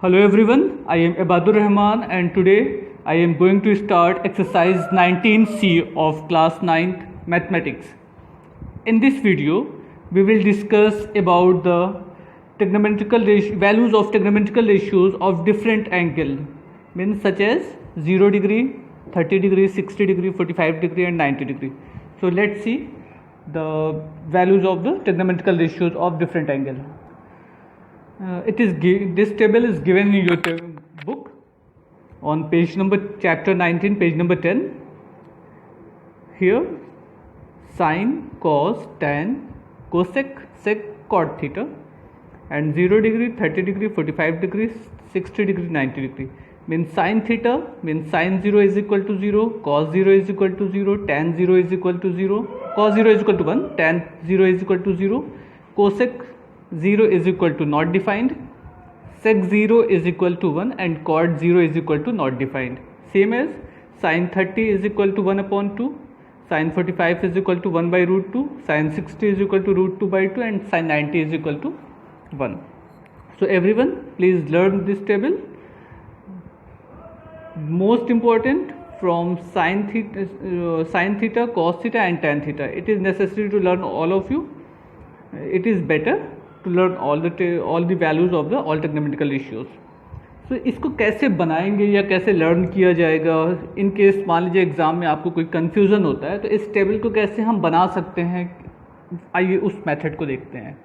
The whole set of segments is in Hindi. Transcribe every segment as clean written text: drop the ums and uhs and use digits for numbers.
Hello everyone, I am Ibadur Rahman and today I am going to start exercise 19C of class 9th mathematics. In this video, we will discuss about the values of trigonometrical ratios of different angle, means such as 0 degree, 30 degree, 60 degree, 45 degree and 90 degree. So let's see the values of the trigonometrical ratios of different angle. This table is given in your book on page number chapter 19, page number 10. Here, sine, cos, tan, cosec, sec, cot theta, and 0 degree, 30 degree, 45 degree, 60 degree, 90 degree. Means sine theta means sine 0 is equal to 0, cos 0 is equal to 0, tan 0 is equal to 0, cos 0 is equal to 1, tan 0 is equal to 0, cosec 0 is equal to not defined, sec 0 is equal to 1 and cot 0 is equal to not defined. Same as sin 30 is equal to 1 upon 2, sin 45 is equal to 1 by root 2, sin 60 is equal to root 2 by 2 and sin 90 is equal to 1. So everyone please learn this table. Most important from sin theta, cos theta and tan theta. It is necessary to learn all of you. It is better to learn all the values of the all trigonometrical ratios. So इसको कैसे बनाएंगे या कैसे लर्न किया जाएगा, इन केस मान लीजिए एग्जाम में आपको कोई कन्फ्यूज़न होता है तो इस टेबल को कैसे हम बना सकते हैं, आइए उस मेथड को देखते हैं.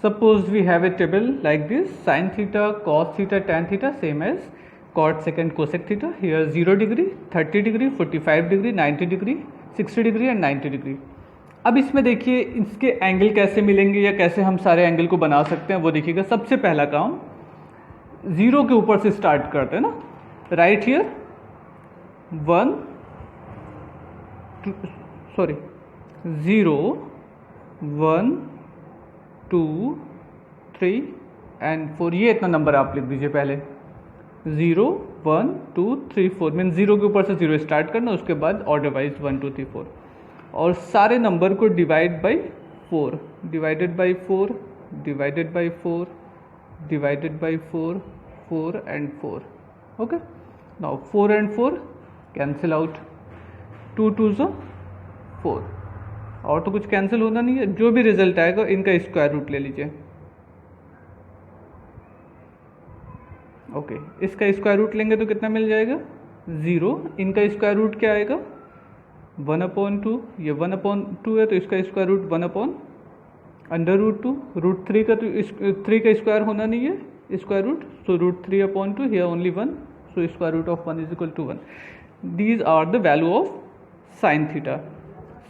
Suppose we have a table like this, sine theta, cos theta, tan theta same as cot second cosec theta. Here 0 degree, 30 degree, 45 degree, 90 degree, 60 degree and 90 degree. अब इसमें देखिए इसके एंगल कैसे मिलेंगे या कैसे हम सारे एंगल को बना सकते हैं वो देखिएगा. सबसे पहला काम 0 के ऊपर से स्टार्ट करते हैं ना. Right here 1 0 1 2 3 and 4. ये इतना नंबर आप लिख दीजिए पहले. 0 1 2 3 4 मीन 0 के ऊपर से 0 स्टार्ट करना, उसके बाद ऑर्डर वाइज 1 2 3 4 और सारे नंबर को divide by 4, divided by 4, divided by 4, divided by 4, 4 and 4. Okay, now 4 and 4 cancel out, 2 2 4 और तो कुछ कैंसिल होना नहीं है. जो भी रिजल्ट आएगा इनका स्क्वायर रूट ले लीजिए. ओके, इसका स्क्वायर रूट लेंगे तो कितना मिल जाएगा 0. इनका स्क्वायर रूट क्या आएगा 1 अपॉन 2. ये 1 अपॉन 2 है तो इसका square root 1 upon under root 2. Root 3 का तो 3 का स्क्वायर होना नहीं है square root, so root 3 upon 2, here only 1, so square root of 1 is equal to 1. These are the value of sine theta.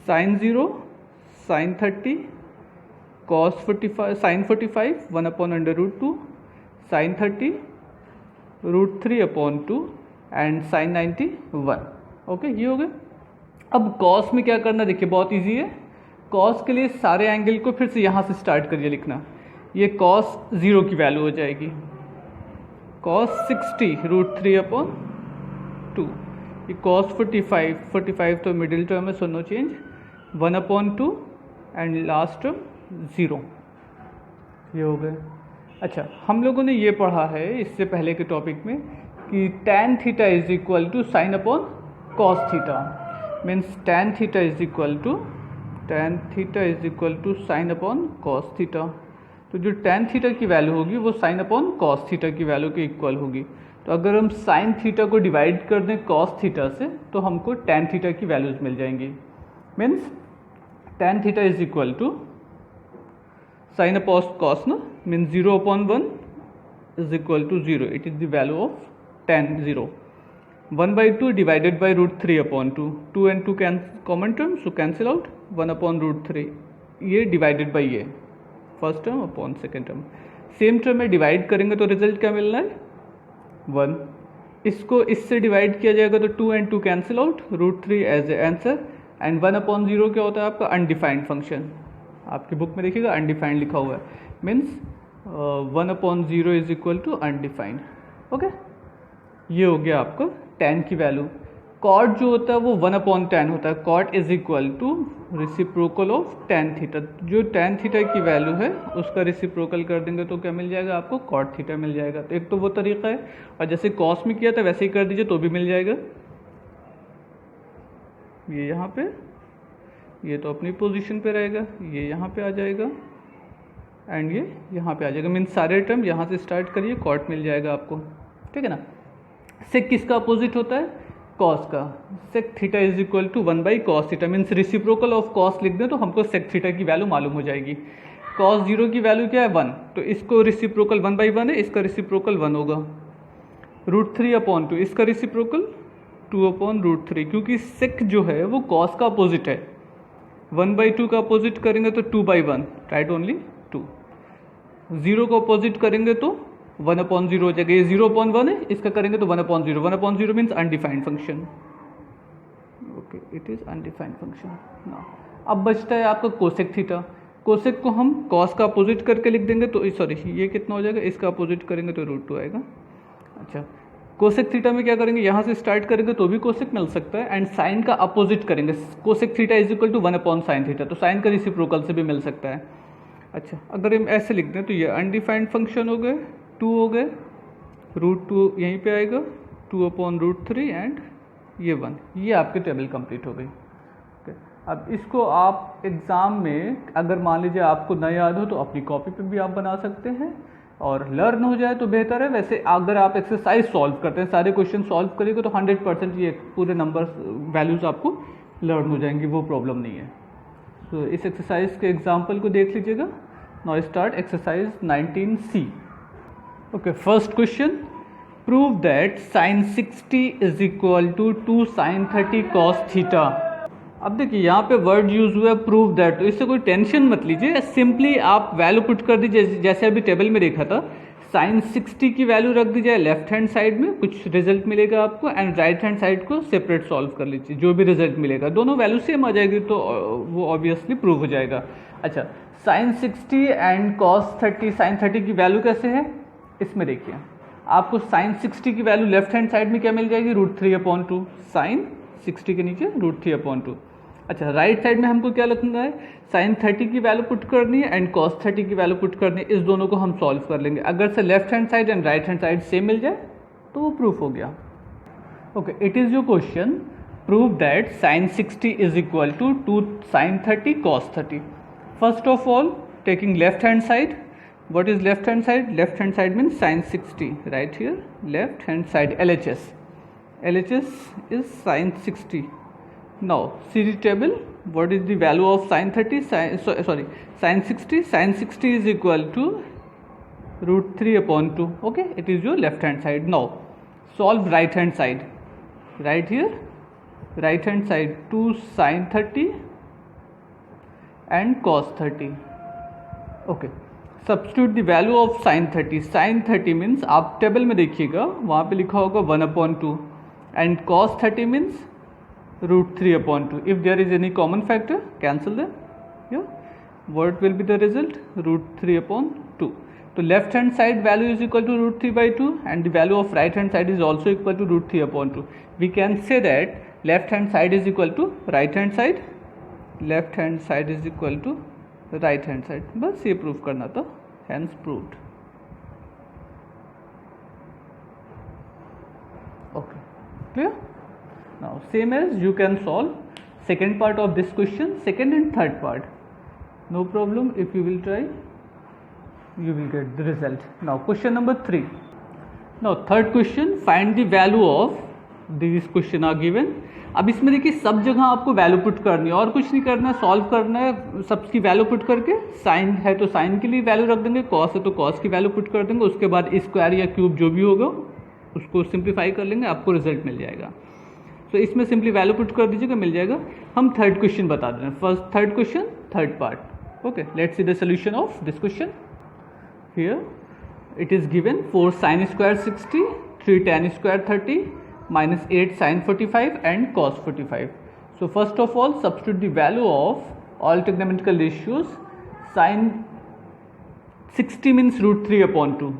Sine 0, sine 30, cos 45, sine 45 1 upon under root 2, sine 30 root 3 upon 2 and sine 90 1. Okay, ये हो गए. अब कॉस में क्या करना, देखिए बहुत इजी है. कॉस के लिए सारे एंगल को फिर से यहाँ से स्टार्ट करिए लिखना. ये कॉस 0 की वैल्यू हो जाएगी कॉस 60 रूट 3 अपॉन 2. ये कॉस 45 तो मिडिल टर्म है so no change, 1 upon 2 and last term 0. ये हो गए. अच्छा, हम लोगों ने ये पढ़ा है इससे पहले के टॉपिक में कि tan theta is equal to sine upon cos theta. Means tan theta is equal to sine upon cos theta. तो जो tan थीटा की वैल्यू होगी वो साइन अपॉन कॉस थीटा की वैल्यू के इक्वल होगी. तो अगर हम साइन थीटा को डिवाइड कर दें कॉस थीटा से तो हमको tan थीटा की वैल्यूज मिल जाएंगी. Means tan theta is equal to sine upon cos ना, means 0 upon 1 is equal to 0. It is the value of tan 0. 1 by 2 divided by root 3 upon 2. 2 and 2 can common term, so cancel out. 1 upon root 3. ये divided by ये first term upon second term. Same term में डिवाइड करेंगे तो रिजल्ट क्या मिलना है 1. इसको इससे डिवाइड किया जाएगा तो 2 and 2 cancel out, root 3 as a answer. And 1 upon 0 क्या होता है आपका अनडिफाइंड फंक्शन. आपकी बुक में देखिएगा अनडिफाइंड लिखा हुआ है. Means 1 upon 0 is equal to undefined. Okay, ये हो गया आपका tan की वैल्यू. कॉट जो होता है वो 1/tan होता है। Cot is equal to reciprocal of tan theta. जो tan थीटा की वैल्यू है उसका रेसिप्रोकल कर देंगे तो क्या मिल जाएगा आपको, कॉट थीटा मिल जाएगा। तो एक तो वो तरीका है, और जैसे कॉस में किया था वैसे ही कर दीजिए तो भी मिल जाएगा। ये यहाँ पे, ये तो अपनी पोजीशन पे रहेगा, ये यहाँ पे आ जाएगा एंड ये यहाँ पे आ जाएगा। मीन्स सारे टर्म यहाँ से स्टार्ट करिए, कॉट मिल जाएगा आपको, ठीक है ना। सेक किसका अपोजिट होता है, कॉस का। Sec theta is equal to 1/cos theta. Means reciprocal of cos लिख दें तो हमको सेक थीटा की वैल्यू मालूम हो जाएगी। कॉस 0 की वैल्यू क्या है 1, तो इसको रेसिप्रोकल 1/1 है, इसका रेसिप्रोकल 1 होगा। √3/2 इसका रेसिप्रोकल 2/√3, क्योंकि सेक जो है वो कॉस का अपोजिट है। 1/2 का अपोजिट करेंगे तो 2/1, राइट ओनली 2। 0 को अपोजिट करेंगे तो 1/0 हो जाएगा। ये 0/1 है, इसका करेंगे तो 1/0। 1/0 means undefined function. Okay, it is undefined function ना। अब बचता है आपका कोसेक थीटा। कोसेक को हम कॉस का अपोजिट करके लिख देंगे तो सॉरी ये कितना हो जाएगा, इसका अपोजिट करेंगे तो √2 आएगा। अच्छा, कोसेक थीटा में क्या करेंगे, यहाँ से स्टार्ट करेंगे तो भी कोसेक मिल सकता है, एंड साइन का अपोजिट करेंगे। Cosec theta is equal to 1/sin theta, तो साइन का रेसिप्रोकल से भी मिल सकता है। अच्छा, अगर हम ऐसे लिख दें तो ये अनडिफाइंड फंक्शन हो गए, 2 हो गए, √2 यहीं पे आएगा, 2/√3 एंड ये 1। ये आपकी टेबल कंप्लीट हो गई। ओके, अब इसको आप एग्ज़ाम में अगर मान लीजिए आपको न याद हो तो अपनी कॉपी पे भी आप बना सकते हैं, और लर्न हो जाए तो बेहतर है। वैसे अगर आप एक्सरसाइज सॉल्व करते हैं, सारे क्वेश्चन सॉल्व करेंगे तो 100% ये पूरे नंबर वैल्यूज़ आपको लर्न हो जाएंगी, वो प्रॉब्लम नहीं है। तो इस एक्सरसाइज के एग्जाम्पल को देख लीजिएगा। Now start exercise 19C। Okay, first question, prove that sin 60 is equal to 2 sin 30 cos theta. अब देखिए यहाँ पे वर्ड यूज हुआ है प्रूव दैट, तो इससे कोई टेंशन मत लीजिए, सिंपली आप वैल्यू पुट कर दीजिए जैसे अभी टेबल में देखा था। sin 60 की वैल्यू रख दीजिए लेफ्ट हैंड साइड में, कुछ रिजल्ट मिलेगा आपको, एंड राइट हैंड साइड को सेपरेट सॉल्व कर लीजिए, जो भी रिजल्ट मिलेगा दोनों वैल्यू सेम आ जाएगी तो वो ऑब्वियसली प्रूव हो जाएगा। अच्छा, sin 60 एंड cos 30, sin 30 की वैल्यू कैसे है, इसमें देखिए आपको sin 60 की वैल्यू लेफ्ट हैंड साइड में क्या मिल जाएगी, √3/2, sin 60 के नीचे √3/2। अच्छा, राइट साइड में हमको क्या लिखना है, sin 30 की वैल्यू पुट करनी है एंड cos 30 की वैल्यू पुट करनी है। इस दोनों को हम सॉल्व कर लेंगे। अगर से left hand side and right hand side same मिल जाए तो वो प्रूफ हो गया। Okay, it is your question, prove that sin 60 is equal to 2 sin 30 cos 30। First of all taking left hand side, what is left hand side, left hand side means sin 60, right here left hand side, LHS is sin 60. Now see the table, what is the value of sin 30, sin 60, sin 60 is equal to √3/2. okay, it is your left hand side. Now solve right hand side, right here right hand side 2 sin 30 and cos 30. okay, substitute the value of sin 30। sin 30 मीन्स आप टेबल में देखिएगा वहाँ पे लिखा होगा 1/2 एंड cos 30 मीन्स √3/2। If there is any common factor cancel that, what will be the result, √3/2। तो left hand side value is equal to √3/2 and the value of right hand side is also equal to √3/2। We can say that left hand side is equal to right hand side, left hand side is equal to right hand side. बस ये प्रूफ करना था, hence proved. Okay, clear. Now same as you can solve second part of this question, second and third part, no problem. If you will try you will get the result. Now question number 3. Now third question, find the value of these question are given. अब इसमें देखिए सब जगह आपको वैल्यू पुट करनी है और कुछ नहीं करना है, सॉल्व करना है। सबकी वैल्यू पुट करके, साइन है तो साइन के लिए वैल्यू रख देंगे, कॉस है तो कॉस की वैल्यू पुट कर देंगे, उसके बाद स्क्वायर या क्यूब जो भी होगा उसको सिंप्लीफाई कर लेंगे, आपको रिजल्ट मिल जाएगा। तो इसमें सिंपली वैल्यू पुट कर दीजिएगा, मिल जाएगा। हम थर्ड क्वेश्चन बता दें, first third question third part. Okay, let's see the solution of this question. Here it is given 4 sin square 60, 3 tan square 30, minus 8 sin 45 and cos 45. So first of all substitute the value of all trigonometrical ratios. Sin 60 means √3/2,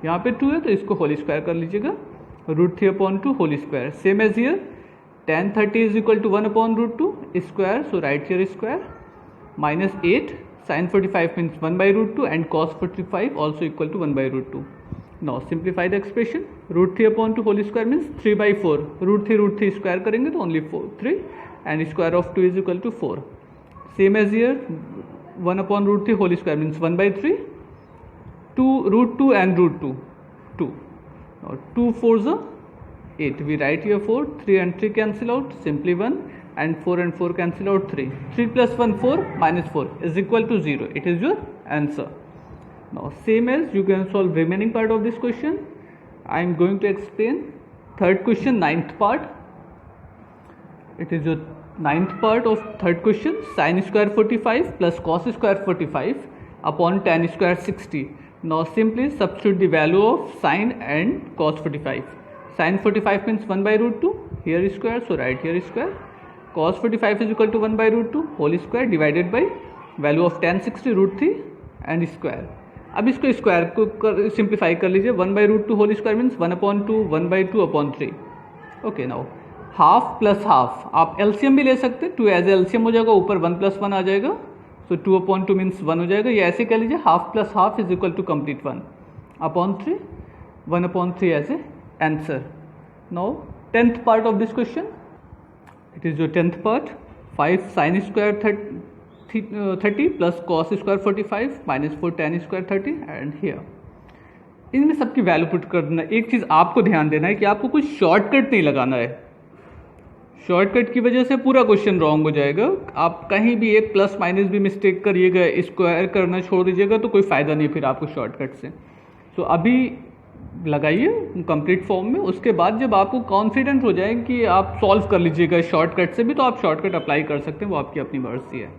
यहाँ पे 2 है तो इसको होल स्क्वायर कर लीजिएगा, √3/2 whole square. Same as here tan 30 is equal to 1 upon root 2 square, so write here square, minus 8 sin 45 means 1 by root 2 and cos 45 also equal to 1 by root 2. Now simplify the expression. Root 3 upon 2 whole square means 3 by 4. Root 3 square करेंगे तो only 3 and square of 2 is equal to 4. Same as here, 1 upon root 3 whole square means 1 by 3. 2 root 2 and root 2 2. Now 2 4s are 8. We write here 4. 3 and 3 cancel out, simply 1, and 4 and 4 cancel out 3. 3 plus 1 4 minus 4 is equal to 0. It is your answer. Now same as you can solve remaining part of this question. I am going to explain third question, ninth part. It is your ninth part of third question. Sin square 45 plus cos square 45 upon tan square 60. Now simply substitute the value of sin and cos 45. Sin 45 means 1 by root 2, here is square, so write here is square. Cos 45 is equal to 1 by root 2 whole square divided by value of tan 60 root 3 and square. अब इसको स्क्वायर को सिंप्लीफाई कर लीजिए. 1 by root 2 whole square means 1 upon 2, 1 by 2 upon 3. Okay, now half plus half, आप एलसीएम भी ले सकते हैं. 2 एज एलसीएम हो जाएगा, ऊपर 1 plus 1 आ जाएगा, सो 2 upon 2 मीन्स 1 हो जाएगा. ये ऐसे कह लीजिए, half plus half is equal to complete 1 upon 3, 1 upon 3 as a answer. Now 10th part of this question. It is your 10th part. 5 sin square 30 plus cos square 45 minus 4 tan square 30 and here. इनमें सबकी वैल्यू पुट कर देना. एक चीज़ आपको ध्यान देना है कि आपको कुछ शॉर्टकट नहीं लगाना है. शॉर्टकट की वजह से पूरा क्वेश्चन रॉन्ग हो जाएगा. आप कहीं भी एक प्लस माइनस भी मिस्टेक करिएगा, स्क्वायर करना छोड़ दीजिएगा तो कोई फ़ायदा नहीं फिर आपको शॉर्टकट से. सो अभी लगाइए कंप्लीट फॉर्म में. उसके बाद जब आपको कॉन्फिडेंट हो जाए कि आप सॉल्व कर लीजिएगा शॉर्टकट से भी, तो आप शॉर्टकट अप्लाई कर सकते हैं, वो आपकी अपनी मर्जी है.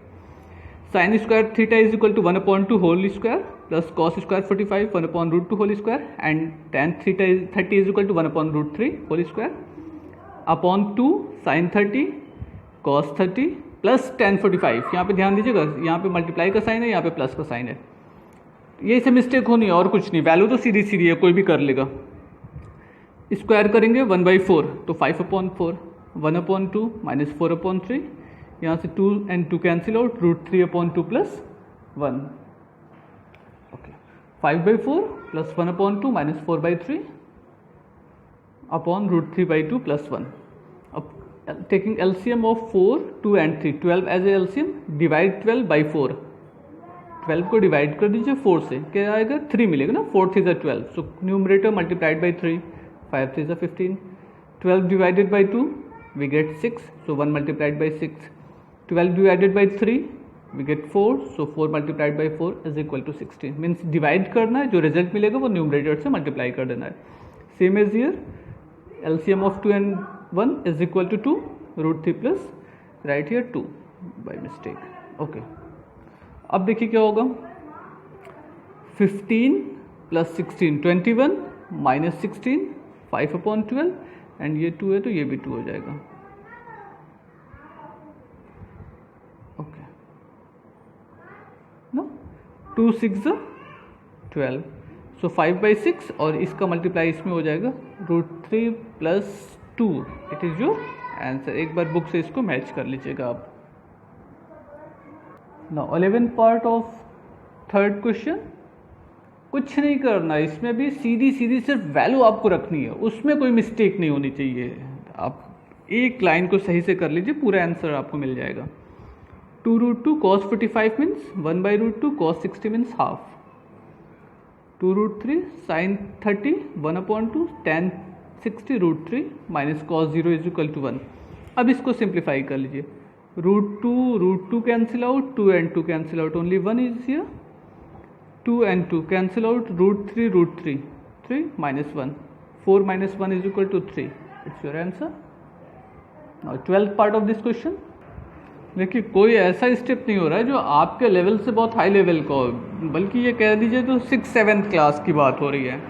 Sine square theta is equal to 1 upon 2 whole square plus cos square 45 1 upon root 2 whole square and tan theta 30 is equal to 1 upon root 3 whole square upon 2 sine 30 cos 30 plus tan 45. यहाँ पे ध्यान दीजिएगा, यहाँ पे मल्टीप्लाई का साइन है, यहाँ पे प्लस का साइन है. ये से मिस्टेक होनी है और कुछ नहीं. वैल्यू तो सीधी सीधी है, कोई भी कर लेगा. स्क्वायर करेंगे 1 by 4 तो 5 upon 4, 1 upon 2 माइनस 4 upon 3. यहाँ से 2 and 2 cancel out, root 3 upon 2 plus 1. Okay, 5 by 4 plus 1 upon 2 minus 4 by 3 upon root 3 by 2 plus 1. अब taking LCM of 4, 2 and 3, 12 as a LCM, divide 12 by 4. 12 को डिवाइड कर दीजिए 4 से, क्या आएगा 3 मिलेगा ना. 4 3 is 12, so numerator multiplied by 3, 5 3 is 15. 12 divided by 2 we get 6, so 1 multiplied by 6. 12 divided by 3 we get 4, so 4 multiplied by 4 is equal to 16. Means divide करना है, जो रिजल्ट मिलेगा वो न्यूमरेटर से मल्टीप्लाई कर देना है. Same as here, LCM of 2 and 1 is equal to 2, root 3 plus right here 2 by mistake. Okay, अब देखिए क्या होगा. 15 प्लस 16 21 माइनस 16 5 upon 12 एंड ये 2 है तो ये भी 2 हो जाएगा. ओके, नो 2 6 12, सो 5 by 6 और इसका मल्टीप्लाई इसमें हो जाएगा root 3 plus 2. It is your answer. एक बार बुक से इसको मैच कर लीजिएगा आप. Now 11th part of third question. कुछ नहीं करना, इसमें भी सीधी सीधी सिर्फ वैल्यू आपको रखनी है, उसमें कोई मिस्टेक नहीं होनी चाहिए. आप एक लाइन को सही से कर लीजिए, पूरा आंसर आपको मिल जाएगा. 2 root 2 cos 45 means 1 by root 2 cos 60 means half. 2 root 3 sin 30 1 upon 2 tan 60 root 3 minus cos 0 is equal to 1. अब इसको सिंप्लीफाई कर लीजिए. Root 2 cancel out, 2 and 2 cancel out, only 1 is here. 2 and 2 cancel out, root 3 3 minus 1, 4 minus 1 is equal to 3. It's your answer. Now 12th part of this question. देखिए, कोई ऐसा स्टेप नहीं हो रहा है जो आपके लेवल से बहुत हाई लेवल का हो, बल्कि ये कह दीजिए तो 6th-7th क्लास की बात हो रही है.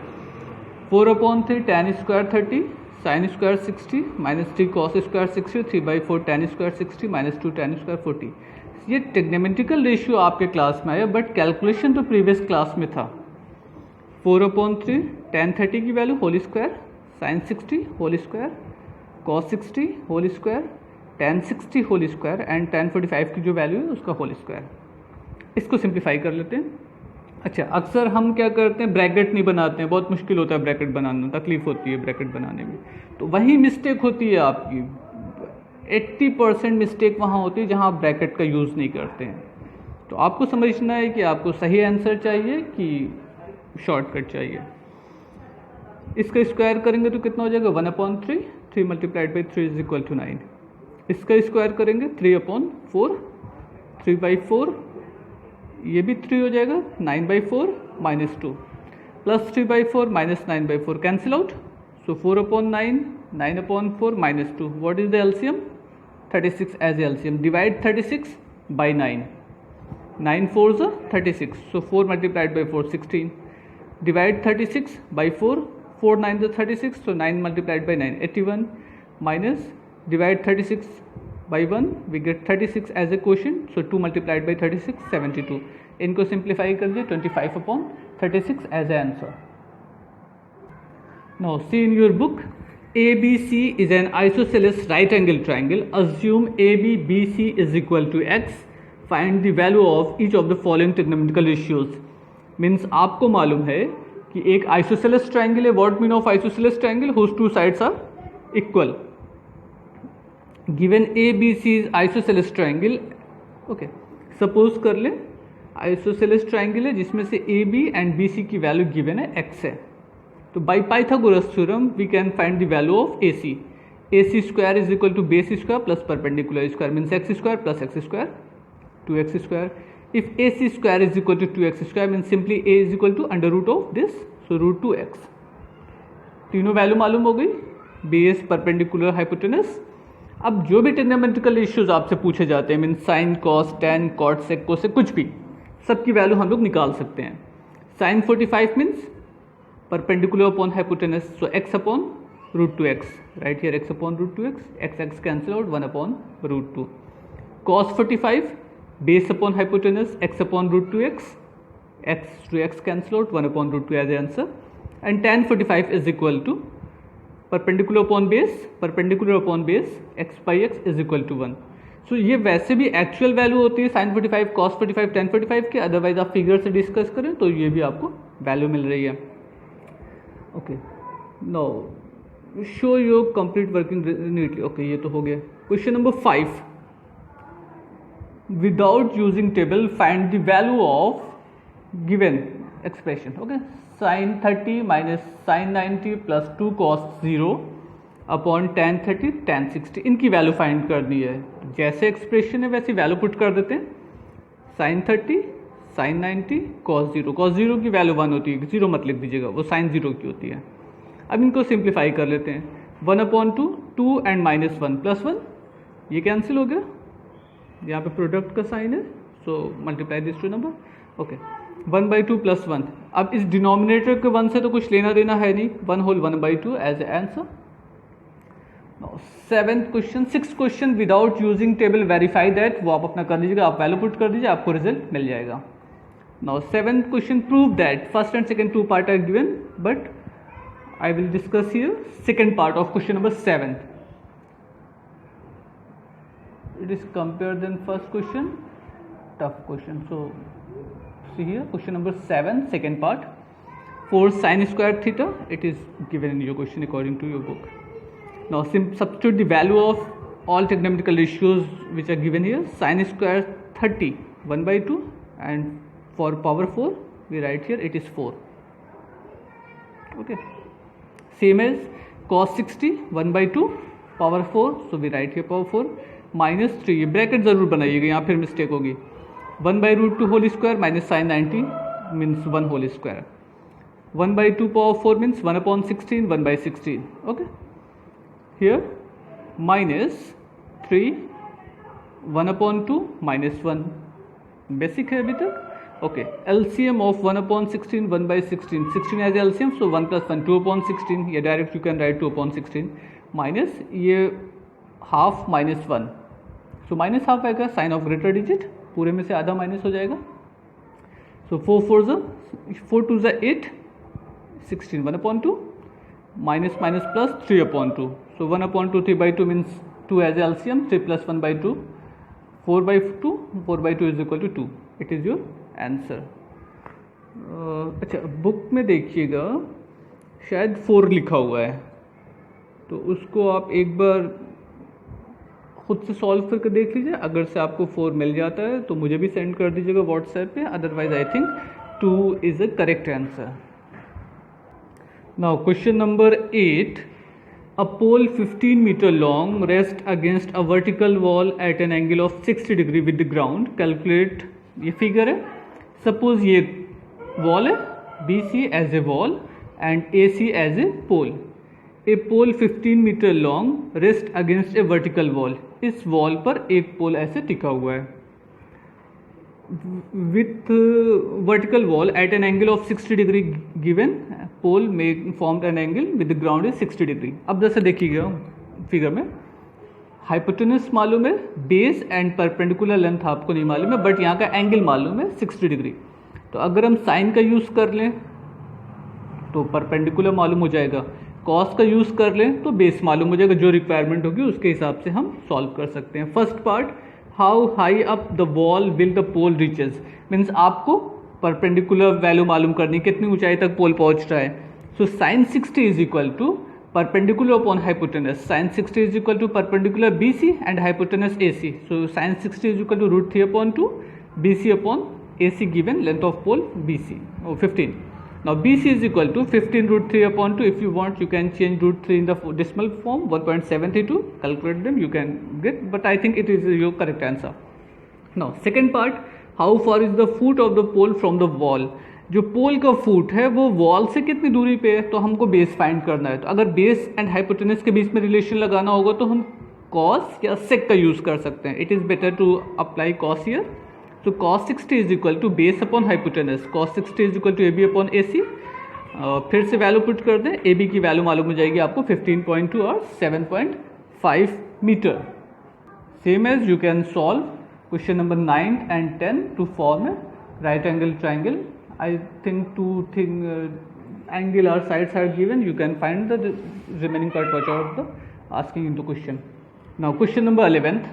4 upon 3 tan square 30 sin square 60 minus 3 cos square 60 3 by 4 tan square 60 minus 2 tan square 40. ये टेक्नोमेटिकल रेशियो आपके क्लास में आया, बट कैलकुलेशन तो प्रीवियस क्लास में था. 4 upon 3 tan 30 की वैल्यू whole square sin 60 whole square cos 60 whole square, tan 60 whole square and tan 45 की जो वैल्यू है उसका होल स्क्वायर। इसको सिंप्लीफाई कर लेते हैं। अच्छा, अक्सर हम क्या करते हैं, ब्रैकेट नहीं बनाते हैं, बहुत मुश्किल होता है ब्रैकेट बनाना, तकलीफ होती है ब्रैकेट बनाने में, तो वही मिस्टेक होती है आपकी। 80% मिस्टेक वहाँ होती है जहाँ आप ब्रैकेट का यूज़ नहीं करते हैं। तो आपको समझना है कि आपको सही आंसर चाहिए कि शॉर्टकट चाहिए। इसका स्क्वायर करेंगे तो कितना हो जाएगा, 1/3, 3 multiplied by 3 is equal to 9। इसका स्क्वायर करेंगे 3/4, 3/4, ये भी 3 हो जाएगा, 9/4 -2 plus 3/4 minus 9/4 cancel out, so 4/9, 9/4 -2, what is the LCM, 36 as LCM. Divide 36 by 9, 9 4s are 36, so 4 multiplied by 4 16. Divide 36 by 4, 4 9s are 36, so 9 multiplied by 9 81, minus divide 36 by 1, we get 36 as a quotient, so 2 multiplied by 36 72. इनको सिंप्लीफाई कर दिए, 25/36 as a answer. Now see in your book, ABC is an isosceles right angle triangle. Assume AB BC is equal to x. Find the value of each of the following trigonometrical ratios. Means आपको मालूम है कि एक आइसोसेलेस ट्राइंगल है. What mean of isosceles triangle, whose two sides are equal. Given A B C is isosceles triangle. Okay, suppose कर ले आइसोसेलेस ट्राइंगल है जिसमें से A B and B C की वैल्यू गिवन है एक्स है. तो by Pythagoras theorem we can find the value of A C. A C square is equal to base square plus perpendicular square, means x square plus x square 2x square. If AC square is equal to 2x square means simply A is equal to under root of this, so root 2x. तीनों वैल्यू मालूम हो गई, बेस, परपेंडिकुलर, हाइपोटेनस. अब जो भी ट्रिग्नोमेट्रिकल इश्यूज आपसे पूछे जाते हैं, mean sine, cos, tan, cot, sec, cosec, कुछ भी, सबकी वैल्यू हम लोग निकाल सकते हैं. Sine 45 means perpendicular upon hypotenuse, so x upon root 2x, right here x upon root 2x, x cancel out, 1 upon root 2. Cos 45 base upon hypotenuse, x upon root 2x, x to x cancel out, 1 upon root 2 as the answer. And tan 45 is equal to perpendicular upon base, x by x is equal to 1. सो ये वैसे भी एक्चुअल वैल्यू होती है साइन 45, कॉस 45, टेन 45 के. अदरवाइज आप फिगर से डिस्कस करें तो ये भी आपको वैल्यू मिल रही है. Okay, now show your complete working neatly. Okay, ये तो हो गया. Question number 5. Without using table, find the value of given expression. Okay, sin 30 minus sin 90 plus 2 cos 0 upon tan 30 tan 60. इनकी वैल्यू फाइंड करनी है. जैसे एक्सप्रेशन है वैसी वैल्यू पुट कर देते हैं. sin 30 sin 90 cos 0 की वैल्यू 1 होती है, 0 मत लिख दीजिएगा, वो sin 0 की होती है. अब इनको सिंप्लीफाई कर लेते हैं. 1/2, 2 एंड -1 प्लस 1, ये कैंसिल हो गया. यहाँ पे प्रोडक्ट का साइन है, so multiply this two number. Okay, 1/2 plus 1. अब इस डिनोमिनेटर के 1 से तो कुछ लेना देना है नहीं, 1 whole 1/2 as a answer. 7th question. 6th question without using table verify that, वो आप अपना कर लीजिएगा, आप वैल्यू पुट कर दीजिए, आपको रिजल्ट मिल जाएगा. Now 7th question. Prove that first and second 2 part are given, but I will discuss here second part of question number 7. It is compared than first question, tough question. So see here question number 7, second part. For sin square theta, it is given in your question according to your book. Now substitute the value of all trigonometrical ratios which are given here. Sin square 30 1/2, and for power 4 we write here it is 4. Okay, same as cos 60 1/2 power 4, so we write here power 4. -3, ये ब्रैकेट जरूर बनाइएगा, यहाँ फिर मिस्टेक होगी. 1/√2 whole square minus sine 90 means 1 whole square. 1/2 power 4 means 1/16, 1/16. Okay, here -3 1/2 -1. Basic है अभी तक. Okay, LCM of 1/16 1/16, 16 as LCM, so 1 + 1 2/16. ये direct you can write 2/16 minus ये हाफ -1, सो -1/2 आएगा. साइन ऑफ ग्रेटर डिजिट, पूरे में से आधा माइनस हो जाएगा. सो 4 2 8, 16 1/2 minus minus plus 3 upon 2. So 1 upon 2, 3 by 2 means 2 as LCM, 3 plus 1 by 2, 4 by 2, 4 by 2 is equal to 2. It is your answer. अच्छा, बुक में देखिएगा शायद 4 लिखा हुआ है, तो उसको आप एक बार खुद से सॉल्व करके देख लीजिए. अगर से आपको 4 मिल जाता है तो मुझे भी सेंड कर दीजिएगा व्हाट्सएप पे. Otherwise I think 2 is a correct answer. Now question number 8. A pole 15 meter long rests against a vertical wall at an angle of 60 degree with the ground. Calculate. ये फिगर है. Suppose ये wall है, BC as a wall and AC as a pole. A pole 15 meter long rests against a vertical wall. इस wall पर एक पोल ऐसे टिका हुआ है. With vertical wall at an angle of 60 degree given, pole may formed an angle with the ground is 60 degree. अब जैसे देखिएगा फिगर में हाइपोटेनस मालूम है, बेस एंड परपेंडिकुलर लेंथ आपको नहीं मालूम है, बट यहाँ का एंगल मालूम है 60 डिग्री. तो अगर हम साइन का यूज़ कर लें तो परपेंडिकुलर मालूम हो जाएगा, कॉस का यूज़ कर लें तो बेस मालूम हो जाएगा. जो रिक्वायरमेंट होगी उसके हिसाब से हम सॉल्व कर सकते हैं. First part, how high up the wall will the pole reaches, means आपको परपेंडिकुलर वैल्यू मालूम करनी, कितनी ऊंचाई तक पोल पहुंच रहा है. So sine 60 is equal to perpendicular upon hypotenuse. Sine 60 is equal to perpendicular BC and hypotenuse AC. So sine 60 is equal to √3 upon 2 BC upon AC given length of pole BC 15. Now BC is equal to 15 √3 upon 2. If you want, you can change √3 in the decimal form, 1.72. Calculate them, you can get, but I think it is your correct answer. Now second part, how far is the foot of the pole from the wall. जो पोल का फुट है वो वॉल से कितनी दूरी पे है, तो हमको बेस फाइंड करना है. तो अगर बेस एंड हाइपोटेनस के बीच में रिलेशन लगाना होगा तो हम कॉस या सेक का यूज़ कर सकते हैं. It is better to apply cos here. So cos 60 is equal to base upon hypotenuse. Cos 60 is equal to AB upon AC. फिर से वैल्यू पुट कर दें, AB की वैल्यू मालूम हो जाएगी आपको 15.2 और 7.5 metre. Same as you can solve question number 9 and 10 to form a right angle triangle. I think two angle or sides are given. You can find the remaining part what are the asking into question. Now question number 11th.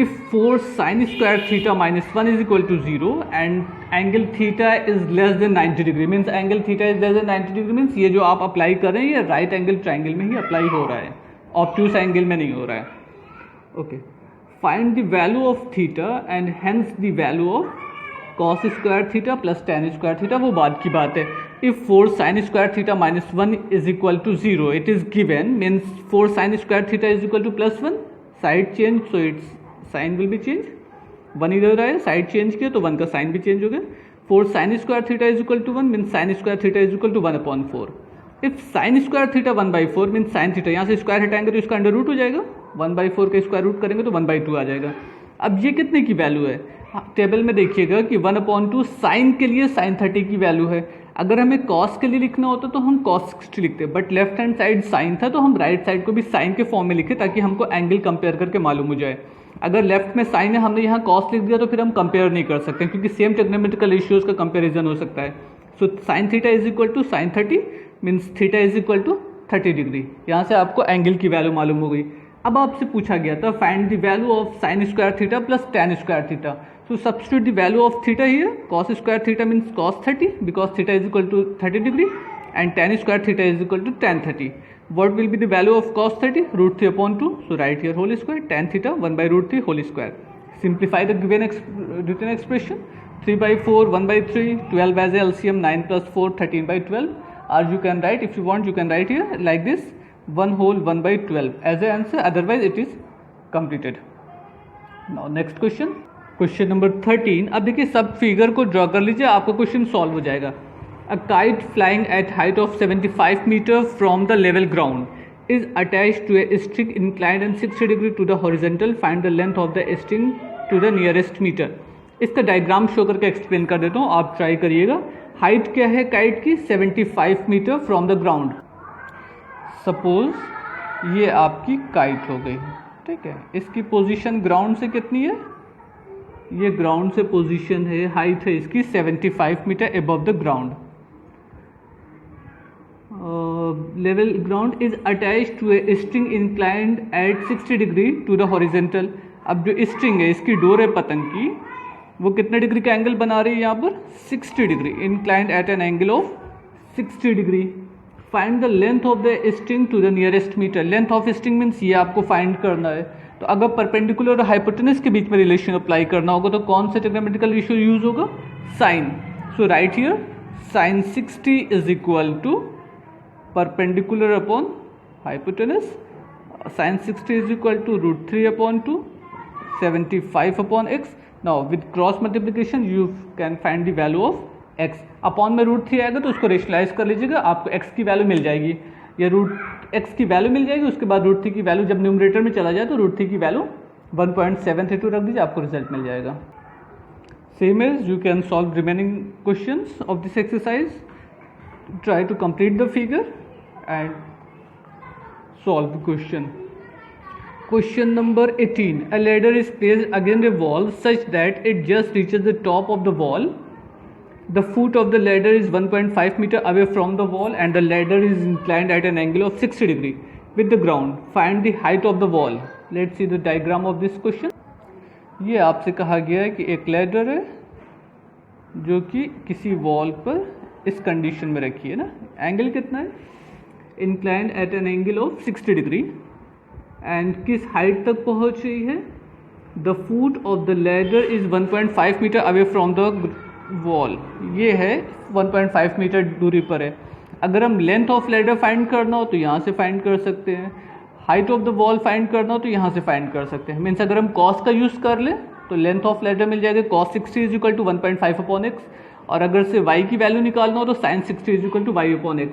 If force sin square theta minus 1 is equal to 0 and angle theta is less than 90 degree, means angle theta is less than 90 degree means ये जो आप अप्लाई कर रहे हैं ये राइट एंगल ट्राइंगल में ही अप्लाई हो रहा है, ऑब्ट्यूस एंगल में नहीं हो रहा है. Okay, find the value of theta and hence the value of cos square theta plus tan square theta. वो बाद की बात है. If four sin square theta minus 1 is equal to 0, it is given, means four sin square theta is equal to +1. Side change, so its sign will be change. 1 इधर आए, साइड चेंज किया तो 1 का साइन भी चेंज हो गया. Four sine square theta is equal to 1 mean sine square theta is equal to 1/4. If sine square theta 1/4 mean sine theta, यहाँ से स्क्वायर हटाएंगे तो इसका अंडर रूट हो जाएगा. 1/4 का स्क्वायर रूट करेंगे तो 1/2 आ जाएगा. अब ये कितने की वैल्यू है, टेबल में देखिएगा कि 1/2 साइन के लिए साइन 30 की वैल्यू है. अगर हमें कॉस के लिए लिखना होता तो हम cos 60 लिखते, but left hand side sine था तो हम राइट साइड को भी साइन के फॉर्म में लिखे ताकि हमको एंगल कंपेयर करके मालूम हो जाए. अगर लेफ्ट में साइन है, हमने यहाँ कॉस लिख दिया तो फिर हम कंपेयर नहीं कर सकते क्योंकि सेम टेक्नोमेट्रिकल रेशियोज का कंपेरिजन हो सकता है. So sine theta is equal to sine 30 means theta is equal to 30 degree. यहाँ से आपको एंगल की वैल्यू मालूम हो गई. अब आपसे पूछा गया था find the value of sine square theta plus tan square theta. So substitute the value of theta here. Cos square theta means cos 30 because theta is equal to 30 degree and tan square theta is equal to tan 30. What will be the value of cos 30? √3 upon 2. So write here whole square. Tan theta 1/√3 whole square. Simplify the given written expression. 3/4, 1/3, 12 as a LCM, 9 plus 4, 13/12. Or you can write, if you want, you can write here like this, 1 whole 1/12 as a answer. Otherwise, it is completed. Now next question. Question number 13. अब देखिए सब फिगर को ड्रॉ कर लीजिए, आपका क्वेश्चन सॉल्व हो जाएगा. A kite flying at height of 75 meter from the level ground is attached to a string inclined and 60 degree to the horizontal. Find the length of the string to the nearest meter. इसका डायग्राम शो करके एक्सप्लेन कर देता हूँ, आप ट्राई करिएगा. हाइट क्या है काइट की, 75 metre from the ground. Suppose ये आपकी काइट हो गई, ठीक है. इसकी पोजीशन ग्राउंड से कितनी है, ये ग्राउंड से पोजीशन है, हाइट है इसकी 75 metre above the ground. Level ground is attach to a string inclined at 60 degree to the horizontal. अब जो स्ट्रिंग है, इसकी डोर है पतंग की, वो कितने डिग्री का एंगल बना रही है यहाँ पर? 60 degree, inclined at an angle of 60 degree. Find the length of the string to the nearest metre. Length of string means ये आपको फाइंड करना है। तो अगर परपेंडिकुलर और हाइपोटेनस के बीच में रिलेशन अप्लाई करना होगा तो कौन सा ट्रिग्नोमेट्रिकल रेशियो यूज होगा? Sine. So right here sine 60 is equal to perpendicular upon hypotenuse. Sine 60 is equal to √3/2, 75 upon x। Now with cross multiplication you can find the value of x। Upon में √3 आएगा तो उसको रेशनलाइज कर लीजिएगा, आपको x की वैल्यू मिल जाएगी, या x की वैल्यू मिल जाएगी। उसके बाद √3 की वैल्यू जब न्यूमरेटर में चला जाए तो √3 की वैल्यू 1.732 रख दीजिए, आपको रिजल्ट मिल जाएगा। Same as you can solve remaining questions of this exercise. Try to complete the figure and solve the question. Question number 18. A ladder is placed against a wall such that it just reaches the top of the wall. The foot of the ladder is 1.5 meter away from the wall and the ladder is inclined at an angle of 60 degree with the ground. Find the height of the wall. Let's see the diagram of this question. ये आपसे कहा गया है कि एक लैडर है जो कि किसी वॉल पर इस कंडीशन में रखी है ना। एंगल कितना है? Inclined at an angle of 60 degree and किस हाइट तक पहुंच रही है? The foot of the ladder is 1.5 metre away from the wall. ये है 1.5 मीटर दूरी पर है। अगर हम लेंथ ऑफ लैडर फाइंड करना हो तो यहाँ से फाइंड कर सकते हैं, height of the wall find करना हो तो यहाँ से फाइंड कर सकते हैं। मीन्स अगर हम कॉस का यूज़ कर ले तो लेंथ ऑफ लैडर मिल जाएगा cos 60 is equal to 1.5/x, और अगर से y की वैल्यू निकालना हो तो sin 60 is equal to y/x।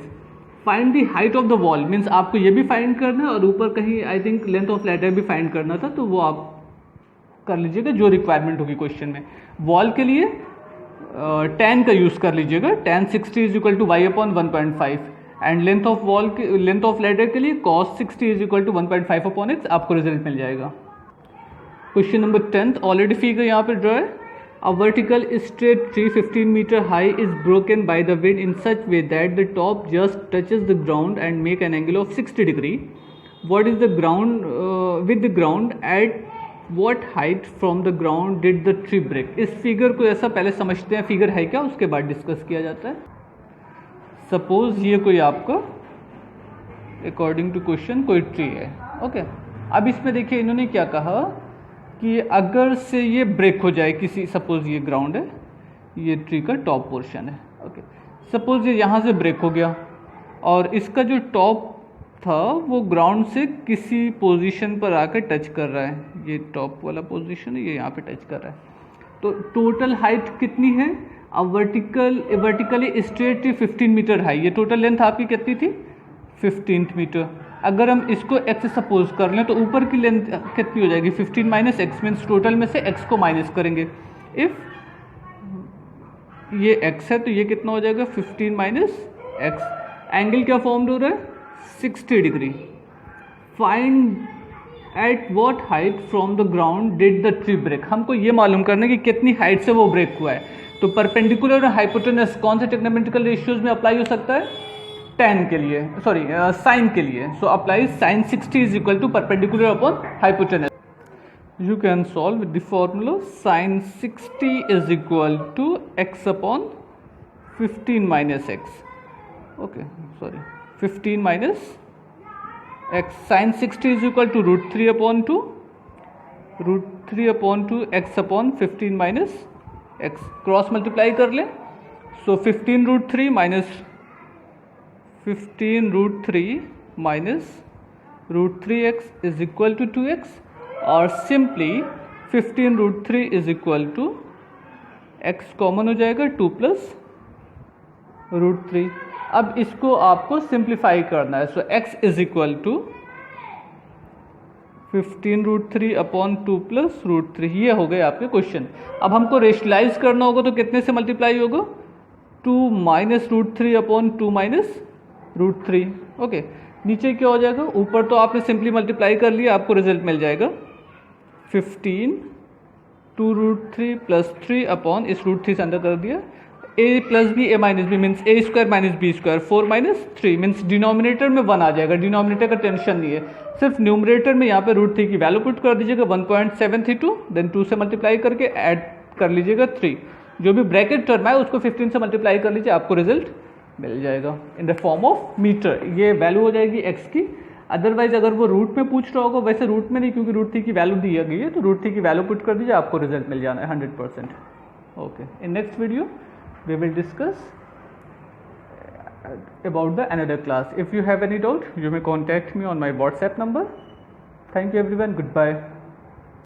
Find the height of the wall means आपको ये भी फाइंड करना है और ऊपर कहीं I think length of ladder भी फाइंड करना था, तो वो आप कर लीजिएगा जो रिक्वायरमेंट होगी क्वेश्चन में। वॉल के लिए tan का यूज़ कर लीजिएगा, tan 60 is equal to y/1.5 and length of ladder के लिए cos 60 is equal to 1.5/x, आपको रिजल्ट मिल जाएगा। क्वेश्चन नंबर 10 ऑलरेडी फिगर यहाँ पे ड्रॉ है। A vertical straight tree 15 meter high is broken by the wind in such way that the top just touches the ground and make an angle of 60 degree. What is the ground with the ground at what height from the ground did the tree break? इस फिगर को ऐसा पहले समझते हैं फिगर है क्या, उसके बाद डिस्कस किया जाता है। सपोज ये कोई आपका अकॉर्डिंग टू क्वेश्चन कोई ट्री है, ओके। अब इसमें देखिए इन्होंने क्या कहा कि अगर से ये ब्रेक हो जाए किसी, सपोज ये ग्राउंड है, ये ट्री का टॉप पोर्शन है, ओके। सपोज ये यहाँ से ब्रेक हो गया और इसका जो टॉप था वो ग्राउंड से किसी पोजीशन पर आकर टच कर रहा है, ये टॉप वाला पोजीशन है, ये यहाँ पे टच कर रहा है। तो टोटल हाइट कितनी है? अब vertically straight tree 15 metre high, ये टोटल लेंथ आपकी कितनी थी? 15 मीटर। अगर हम इसको x सपोज कर लें तो ऊपर की लेंथ कितनी हो जाएगी? 15 माइनस x मीन्स टोटल में से x को माइनस करेंगे। इफ ये x है तो ये कितना हो जाएगा? 15 माइनस x। एंगल क्या फॉर्म हो रहा है? 60 degree. Find at what height from the ground did the tree break. हमको ये मालूम करना है कि कितनी हाइट से वो ब्रेक हुआ है। तो परपेंडिकुलर और हाइपोटेनस कौन से ट्रिग्नोमेट्रिकल रेशियोज में अप्लाई हो सकता है? tan के लिए, सॉरी साइन के लिए। So apply sin 60 is equal to perpendicular upon hypotenuse. You can solve with the formula sin 60 is equal to x upon 15 minus x, okay, sorry 15 minus x। sin 60 is equal to √3/2, √3/2 x upon 15 minus x। Cross multiply कर ले, so 15√3 minus 15√3 minus √3x is equal to 2x, और simply 15√3 is equal to x common हो जाएगा 2 प्लस √3। अब इसको आपको सिंप्लीफाई करना है। So x is equal to 15√3 upon 2 plus √3। ये हो गए आपके क्वेश्चन। अब हमको रेशनलाइज करना होगा तो कितने से मल्टीप्लाई होगा? 2 माइनस √3 अपॉन 2 माइनस √3, ओके। नीचे क्या हो जाएगा? ऊपर तो आपने सिंपली मल्टीप्लाई कर लिया, आपको रिजल्ट मिल जाएगा 15 2 √3 प्लस 3 अपॉन इस √3 से अंदर कर दिया A plus B A minus B means A square minus B square, 4 minus 3 means denominator में 1 आ जाएगा, डिनोमिनेटर का टेंशन नहीं है, सिर्फ न्यूमरेटर में यहाँ पे √3 की वैल्यू पुट कर दीजिएगा 1.732, देन 2 से मल्टीप्लाई करके ऐड कर लीजिएगा 3, जो भी ब्रैकेट टर्म है उसको 15 से मल्टीप्लाई कर लीजिए, आपको रिजल्ट मिल जाएगा in the form of metre. ये वैल्यू हो जाएगी एक्स की। अदरवाइज अगर वो रूट में पूछ रहा होगा, वैसे रूट में नहीं क्योंकि √3 की वैल्यू दी गई है, तो √3 की वैल्यू पुट कर दीजिए, आपको रिजल्ट मिल जाना है 100%। Okay, in next video we will discuss about the another class. If you have any doubt, you may contact me on my WhatsApp number. Thank you everyone. Goodbye.